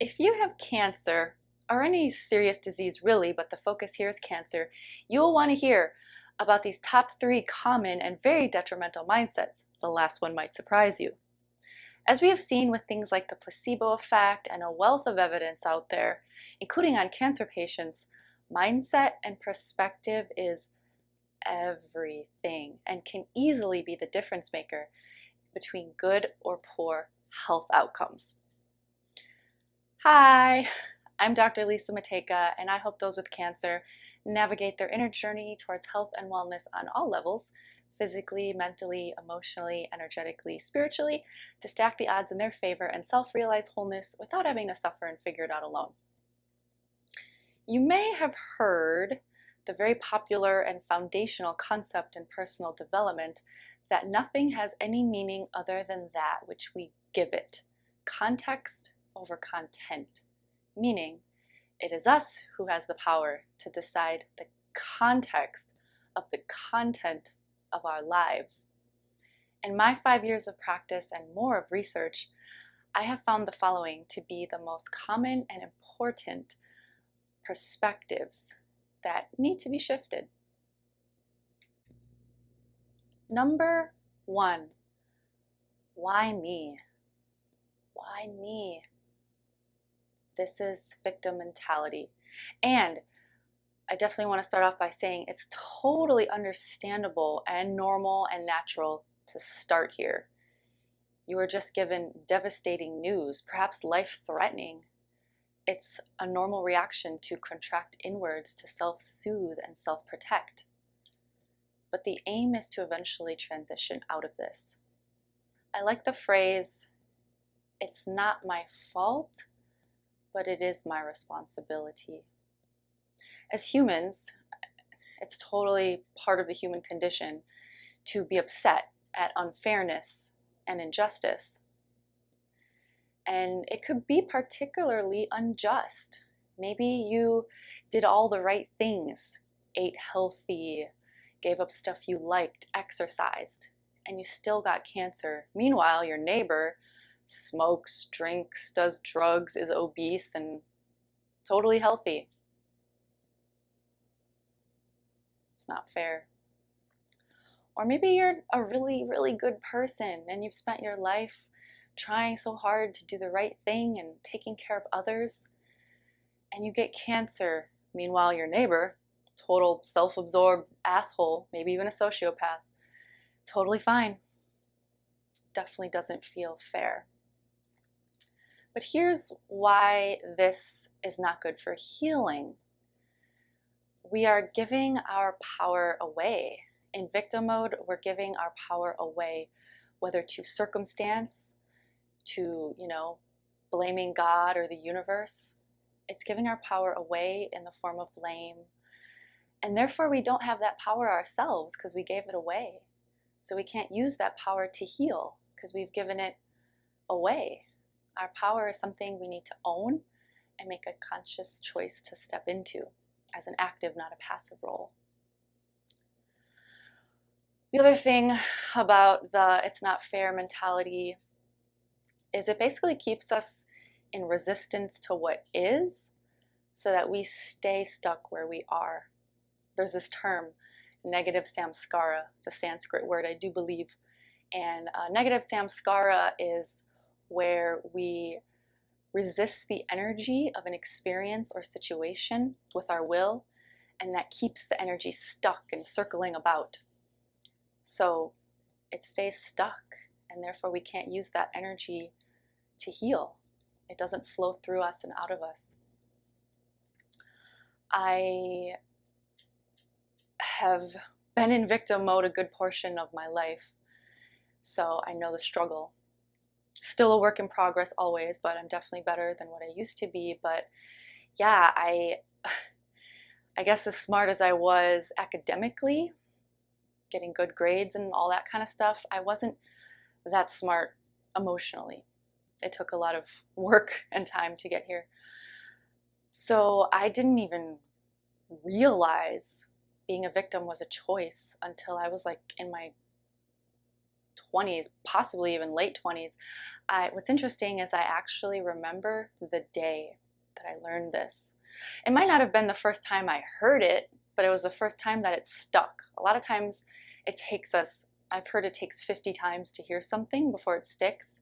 If you have cancer, or any serious disease really, but the focus here is cancer, you will want to hear about these top 3 common and very detrimental mindsets. The last one might surprise you. As we have seen with things like the placebo effect and a wealth of evidence out there, including on cancer patients, mindset and perspective is everything and can easily be the difference maker between good or poor health outcomes. Hi, I'm Dr. Lisa Matejka, and I help those with cancer navigate their inner journey towards health and wellness on all levels, physically, mentally, emotionally, energetically, spiritually, to stack the odds in their favor and self-realize wholeness without having to suffer and figure it out alone. You may have heard the very popular and foundational concept in personal development that nothing has any meaning other than that which we give it. Context over content, meaning it is us who has the power to decide the context of the content of our lives. In my 5 years of practice and more of research, I have found the following to be the most common and important perspectives that need to be shifted. Number 1, why me? Why me? This is victim mentality. And I definitely want to start off by saying it's totally understandable and normal and natural to start here. You were just given devastating news, perhaps life-threatening. It's a normal reaction to contract inwards, to self-soothe and self-protect. But the aim is to eventually transition out of this. I like the phrase, it's not my fault, but it is my responsibility. As humans, it's totally part of the human condition to be upset at unfairness and injustice. And it could be particularly unjust. Maybe you did all the right things, ate healthy, gave up stuff you liked, exercised, and you still got cancer. Meanwhile, your neighbor smokes, drinks, does drugs, is obese, and totally healthy. It's not fair. Or maybe you're a really, really good person and you've spent your life trying so hard to do the right thing and taking care of others, and you get cancer. Meanwhile, your neighbor, total self-absorbed asshole, maybe even a sociopath, totally fine. Definitely doesn't feel fair. But here's why this is not good for healing. We are giving our power away. In victim mode, we're giving our power away, whether to circumstance, to, blaming God or the universe. It's giving our power away in the form of blame. And therefore, we don't have that power ourselves because we gave it away. So we can't use that power to heal because we've given it away. Our power is something we need to own and make a conscious choice to step into as an active, not a passive role. The other thing about the it's not fair mentality is it basically keeps us in resistance to what is so that we stay stuck where we are. There's this term, negative samskara. It's a Sanskrit word, I do believe. And negative samskara is where we resist the energy of an experience or situation with our will, and that keeps the energy stuck and circling about. So it stays stuck, and therefore we can't use that energy to heal. It doesn't flow through us and out of us. I have been in victim mode a good portion of my life, so I know the struggle. Still a work in progress always, but I'm definitely better than what I used to be. But yeah, I guess as smart as I was academically, getting good grades and all that kind of stuff, I wasn't that smart emotionally. It took a lot of work and time to get here. So I didn't even realize being a victim was a choice until I was like in my 20s, possibly even late 20s. What's interesting is I actually remember the day that I learned this. It might not have been the first time I heard it, but it was the first time that it stuck. A lot of times I've heard it takes 50 times to hear something before it sticks,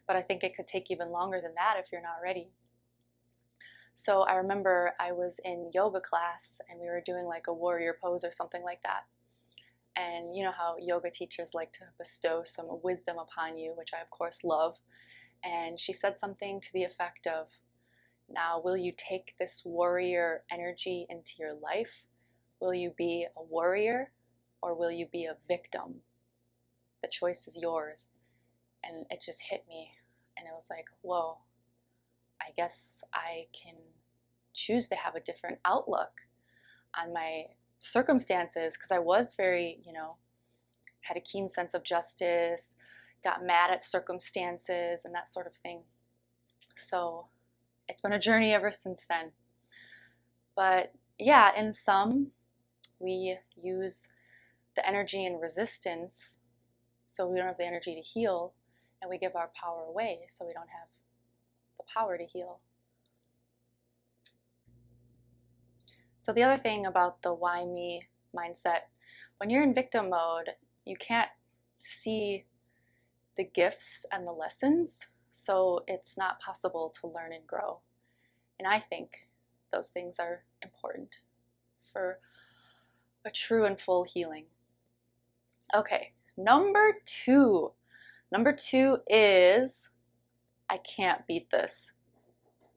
but I think it could take even longer than that if you're not ready. So I remember I was in yoga class and we were doing like a warrior pose or something like that. And you know how yoga teachers like to bestow some wisdom upon you, which I of course love. And she said something to the effect of, now will you take this warrior energy into your life? Will you be a warrior or will you be a victim? The choice is yours. And it just hit me. And it was like, whoa, I guess I can choose to have a different outlook on my circumstances, because I was very, had a keen sense of justice, got mad at circumstances and that sort of thing. So it's been a journey ever since then. But yeah, in some, we use the energy in resistance so we don't have the energy to heal, and we give our power away so we don't have the power to heal. So the other thing about the why me mindset, when you're in victim mode, you can't see the gifts and the lessons, so it's not possible to learn and grow. And I think those things are important for a true and full healing. Okay, number two. Number two is, I can't beat this.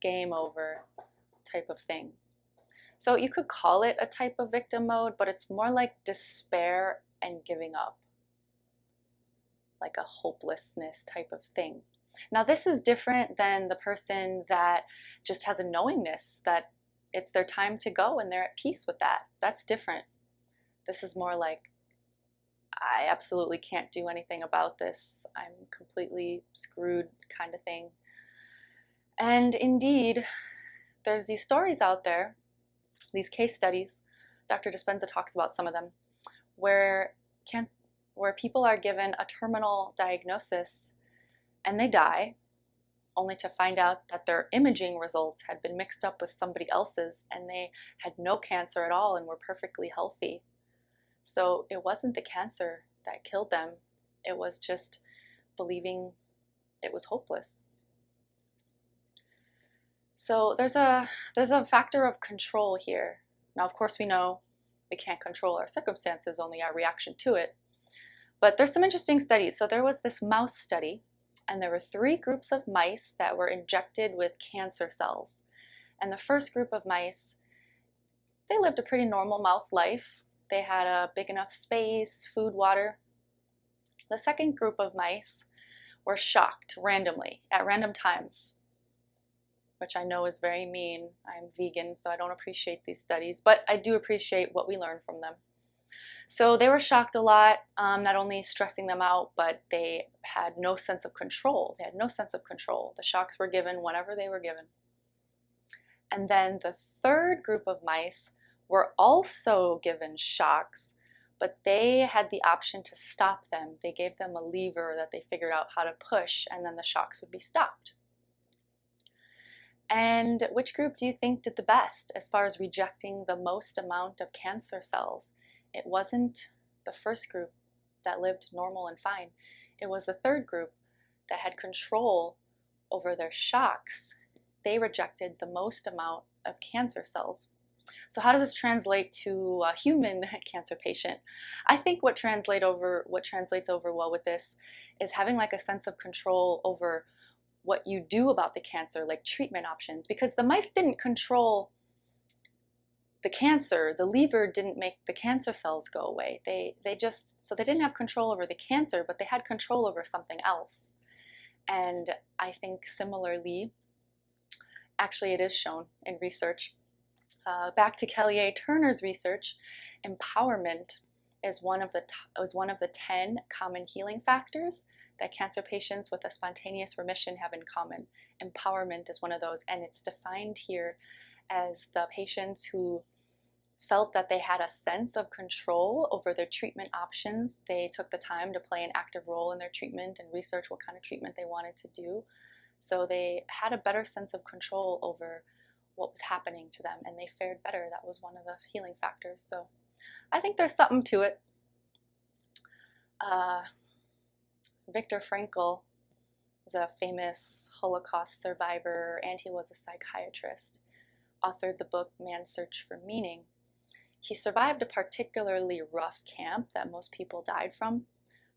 Game over type of thing. So you could call it a type of victim mode, but it's more like despair and giving up. Like a hopelessness type of thing. Now this is different than the person that just has a knowingness that it's their time to go and they're at peace with that. That's different. This is more like, I absolutely can't do anything about this. I'm completely screwed kind of thing. And indeed, there's these stories out there, these case studies, Dr. Dispenza talks about some of them, where people are given a terminal diagnosis and they die, only to find out that their imaging results had been mixed up with somebody else's and they had no cancer at all and were perfectly healthy. So it wasn't the cancer that killed them, it was just believing it was hopeless. So there's a factor of control here. Now, of course, we know we can't control our circumstances, only our reaction to it. But there's some interesting studies. So there was this mouse study, and there were 3 groups of mice that were injected with cancer cells. And the first group of mice, they lived a pretty normal mouse life. They had a big enough space, food, water. The second group of mice were shocked randomly at random times, which I know is very mean. I'm vegan, so I don't appreciate these studies, but I do appreciate what we learn from them. So they were shocked a lot, not only stressing them out, but they had no sense of control. They had no sense of control. The shocks were given whenever they were given. And then the third group of mice were also given shocks, but they had the option to stop them. They gave them a lever that they figured out how to push, and then the shocks would be stopped. And which group do you think did the best as far as rejecting the most amount of cancer cells? It wasn't the first group that lived normal and fine. It was the third group that had control over their shocks. They rejected the most amount of cancer cells. So how does this translate to a human cancer patient? I think what translates over well with this is having like a sense of control over what you do about the cancer, like treatment options, because the mice didn't control the cancer. The lever didn't make the cancer cells go away. They didn't have control over the cancer, but they had control over something else. And I think similarly, actually it is shown in research, back to Kelly A. Turner's research, empowerment is one of the 10 common healing factors that cancer patients with a spontaneous remission have in common. Empowerment is one of those, and it's defined here as the patients who felt that they had a sense of control over their treatment options. They took the time to play an active role in their treatment and research what kind of treatment they wanted to do. So they had a better sense of control over what was happening to them, and they fared better. That was one of the healing factors. So I think there's something to it. Viktor Frankl was a famous Holocaust survivor, and he was a psychiatrist. Authored the book Man's Search for Meaning. He survived a particularly rough camp that most people died from,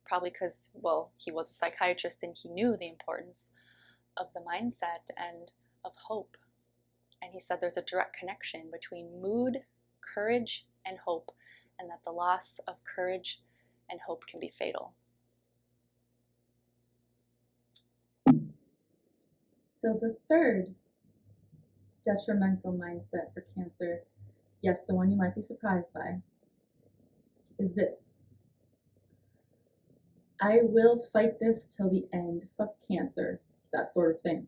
probably because, well, he was a psychiatrist and he knew the importance of the mindset and of hope. And he said there's a direct connection between mood, courage, and hope, and that the loss of courage and hope can be fatal. So the third detrimental mindset for cancer, yes, the one you might be surprised by, is this. I will fight this till the end. Fuck cancer. That sort of thing.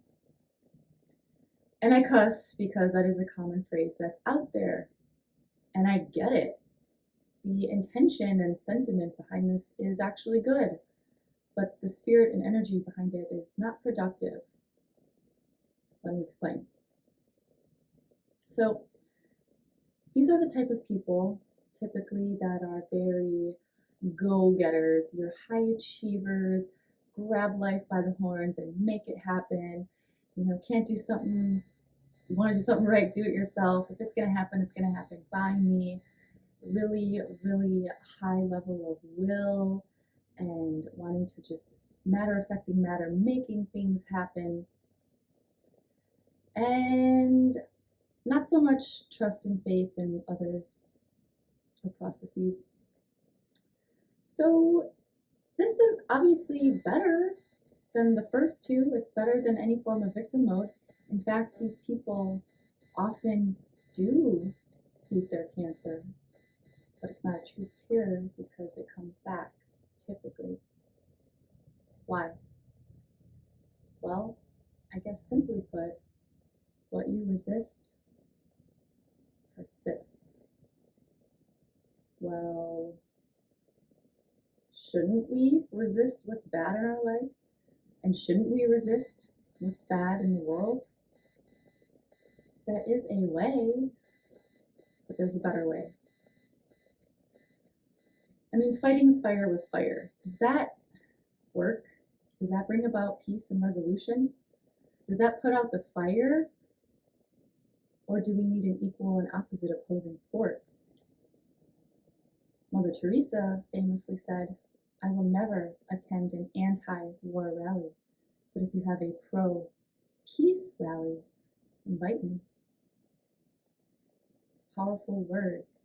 And I cuss because that is a common phrase that's out there. And I get it. The intention and sentiment behind this is actually good, but the spirit and energy behind it is not productive. Let me explain. So these are the type of people typically that are very go-getters, you're high achievers, grab life by the horns and make it happen. You know, can't do something, you want to do something right, do it yourself. If it's going to happen, it's going to happen by me. Really, really high level of will and wanting to just matter-affecting matter, making things happen. And not so much trust and faith in others or processes. So this is obviously better than the first two. It's better than any form of victim mode. In fact, these people often do beat their cancer, but it's not a true cure because it comes back, typically. Why? Well, I guess simply put, what you resist persists. Well, shouldn't we resist what's bad in our life? And shouldn't we resist what's bad in the world? There is a way, but there's a better way. I mean, fighting fire with fire, does that work? Does that bring about peace and resolution? Does that put out the fire? Or do we need an equal and opposite opposing force? Mother Teresa famously said, I will never attend an anti-war rally, but if you have a pro-peace rally, invite me. Powerful words.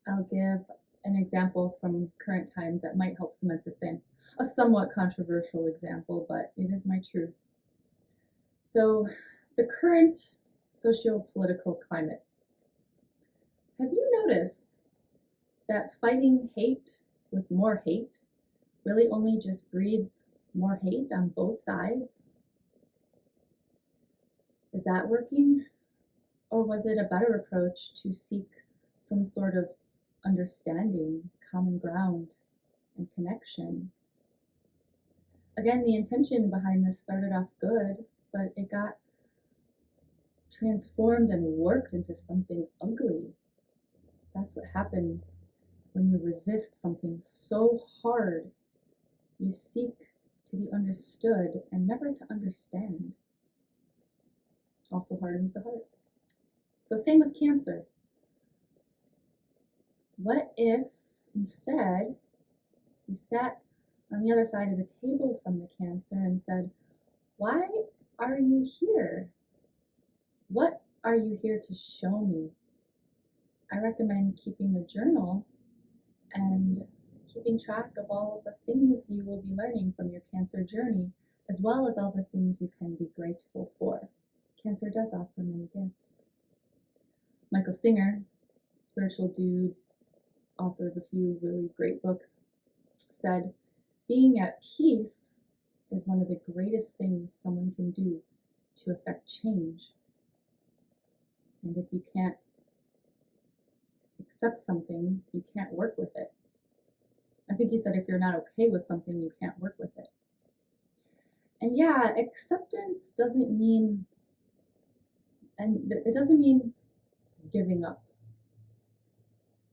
I'll give an example from current times that might help cement this in. A somewhat controversial example, but it is my truth. So, the current socio-political climate. Have you noticed that fighting hate with more hate really only just breeds more hate on both sides? Is that working? Or was it a better approach to seek some sort of understanding, common ground, and connection? Again, the intention behind this started off good, but it got transformed and warped into something ugly. That's what happens when you resist something so hard. You seek to be understood and never to understand. Also hardens the heart. So same with cancer. What if instead you sat on the other side of the table from the cancer and said, why are you here? What are you here to show me? I recommend keeping a journal and keeping track of all of the things you will be learning from your cancer journey, as well as all the things you can be grateful for. Cancer does offer many gifts. Michael Singer, spiritual dude, author of a few really great books, said, being at peace is one of the greatest things someone can do to affect change. And if you can't accept something, you can't work with it. I think he said if you're not okay with something, you can't work with it. And yeah, acceptance doesn't mean, and it doesn't mean giving up.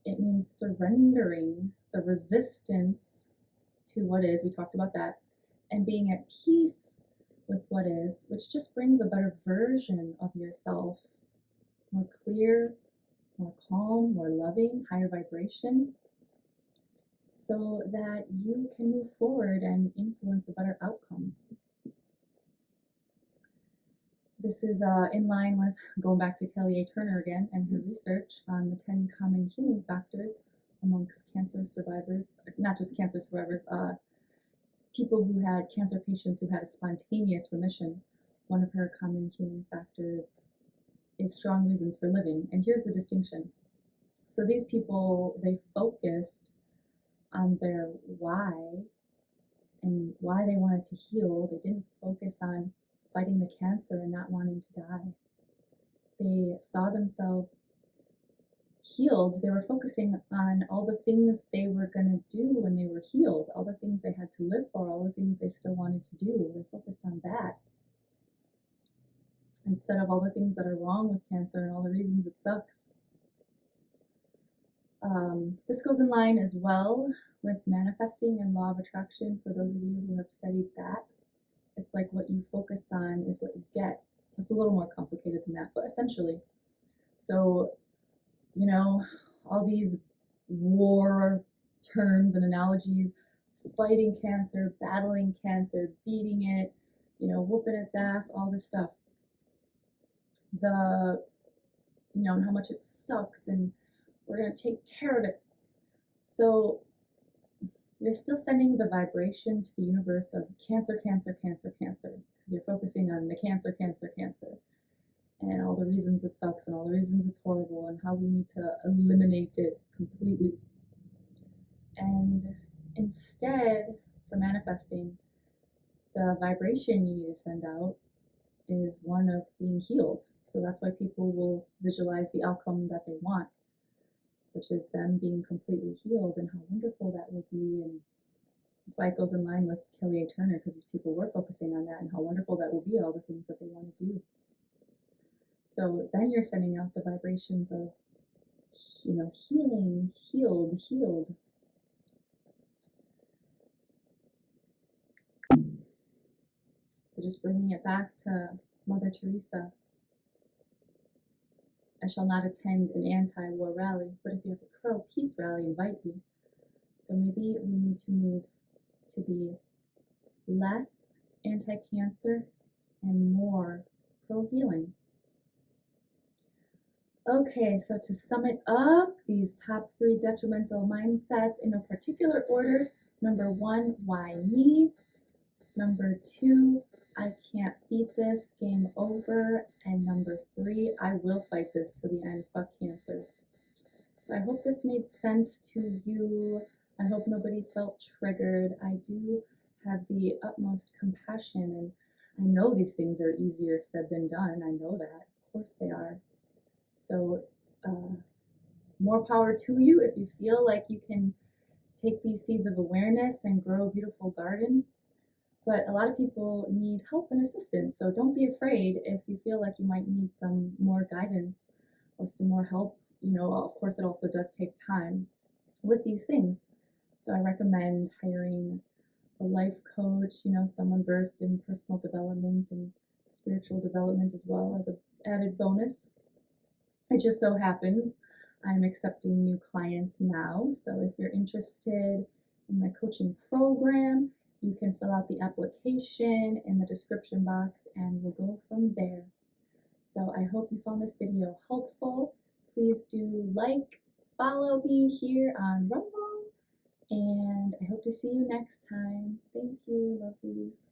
It means surrendering the resistance to what is, we talked about that, and being at peace with what is, which just brings a better version of yourself, more clear, more calm, more loving, higher vibration, so that you can move forward and influence a better outcome. This is in line with going back to Kelly A. Turner again and her research on the 10 common healing factors amongst cancer survivors, not just cancer survivors, people who had cancer patients who had a spontaneous remission. One of her common healing factors is strong reasons for living. And here's the distinction. So these people, they focused on their why and why they wanted to heal. They didn't focus on fighting the cancer and not wanting to die. They saw themselves healed. They were focusing on all the things they were going to do when they were healed, all the things they had to live for, all the things they still wanted to do. They focused on that instead of all the things that are wrong with cancer and all the reasons it sucks. This goes in line as well with manifesting and law of attraction. For those of you who have studied that, it's like what you focus on is what you get. It's a little more complicated than that, but essentially. So, you know, all these war terms and analogies, fighting cancer, battling cancer, beating it, you know, whooping its ass, all this stuff. And how much it sucks and we're going to take care of it. So you're still sending the vibration to the universe of cancer, cancer, cancer, cancer, because you're focusing on the cancer, cancer, cancer, and all the reasons it sucks and all the reasons it's horrible and how we need to eliminate it completely. And instead, for manifesting, the vibration you need to send out is one of being healed. So that's why people will visualize the outcome that they want, which is them being completely healed, and how wonderful that will be. And that's why it goes in line with Kelly A. Turner, because these people were focusing on that and how wonderful that will be, all the things that they want to do. So then you're sending out the vibrations of, healing, healed, healed. So just bringing it back to Mother Teresa. I shall not attend an anti-war rally, but if you have a pro-peace rally, invite me. So maybe we need to move to be less anti-cancer and more pro-healing. Okay, so to sum it up, these top 3 detrimental mindsets in no particular order. Number 1, why me? Number 2, I can't beat this, game over. And number 3, I will fight this till the end, fuck cancer. So I hope this made sense to you. I hope nobody felt triggered. I do have the utmost compassion, and I know these things are easier said than done. I know that. Of course they are. So more power to you if you feel like you can take these seeds of awareness and grow a beautiful garden. But a lot of people need help and assistance. So don't be afraid if you feel like you might need some more guidance or some more help. Of course, it also does take time with these things. So I recommend hiring a life coach, someone versed in personal development and spiritual development as well as an added bonus. It just so happens I'm accepting new clients now. So if you're interested in my coaching program, you can fill out the application in the description box and we'll go from there. So I hope you found this video helpful. Please do follow me here on Rumble, and I hope to see you next time. Thank you, lovelies.